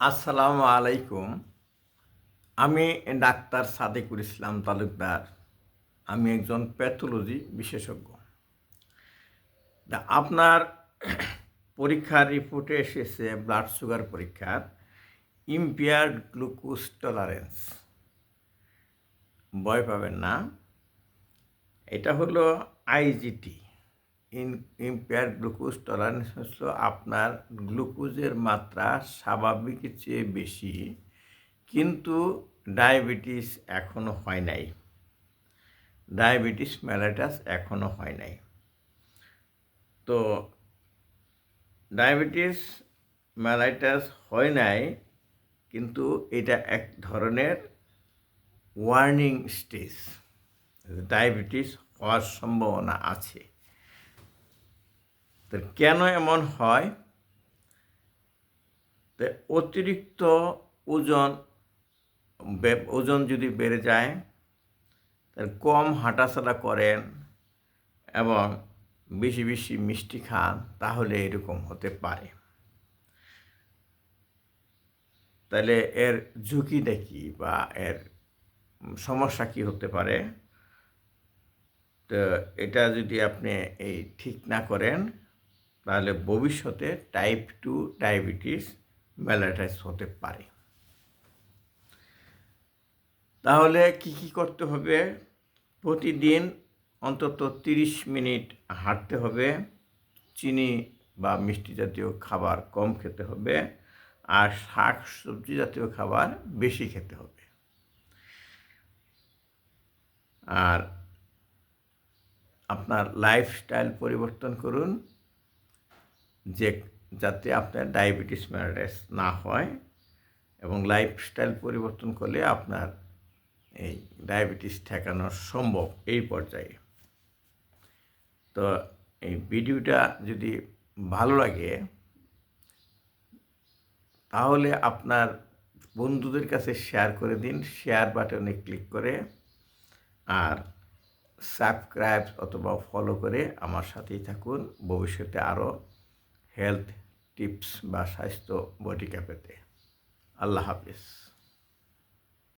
আসসালামু আলাইকুম। আমি ডাক্তার সাদেকুল ইসলাম তালুকদার। আমি একজন প্যাথোলজি বিশেষজ্ঞ। আপনার পরীক্ষার রিপোর্টে এসেছে ব্লাড সুগার পরীক্ষার ইম্পেয়ার্ড গ্লুকোজ টলারেন্স। ভয় পাবেন না। এটা হলো আইজিটি, ইম্পেয়ার্ড গ্লুকোজ টলারেন্স হলো আপনার গ্লুকোজের মাত্রা স্বাভাবিকের চেয়ে বেশি, কিন্তু ডায়াবেটিস এখনও হয় নাই। ডায়াবেটিস মেলাইটাস এখনও হয় নাই। তো ডায়াবেটিস মেলাইটাস হয় নাই, কিন্তু এটা এক ধরনের ওয়ার্নিং স্টেজ। ডায়াবেটিস হওয়ার সম্ভাবনা আছে। তো কেন এমন হয়? তো অতিরিক্ত ওজন ওজন যদি বেড়ে যায়, তাহলে কম হাঁটাচলা করেন এবং বেশি বেশি মিষ্টি খান, তাহলে এরকম হতে পারে। তাহলে এর ঝুঁকিটা কী বা এর সমস্যা কী হতে পারে? তো এটা যদি আপনি ঠিক না করেন, তাহলে ভবিষ্যতে টাইপ 2 ডায়াবেটিস মেলাইটাস হতে পারে। তাহলে কি করতে হবে? প্রতিদিন অন্তত 30 মিনিট হাঁটতে হবে, চিনি বা মিষ্টি জাতীয় খাবার কম খেতে হবে, আর শাক সবজি জাতীয় খাবার বেশি খেতে হবে। আর আপনার লাইফস্টাইল পরিবর্তন করুন, যে যাতে আপনার ডায়াবেটিস মেলাইটাস না হয়, এবং লাইফস্টাইল পরিবর্তন করলে আপনার এই ডায়াবেটিস ঠেকানো সম্ভব এই পর্যায়ে। তো এই ভিডিওটা যদি ভালো লাগে, তাহলে আপনার বন্ধুদের কাছে শেয়ার করে দিন, শেয়ার বাটনে ক্লিক করে, আর সাবস্ক্রাইব অথবা ফলো করে আমার সাথেই থাকুন ভবিষ্যতে আরও হেলথ টিপস বা স্বাস্থ্য বটিকা পেতে। আল্লাহ হাফিজ।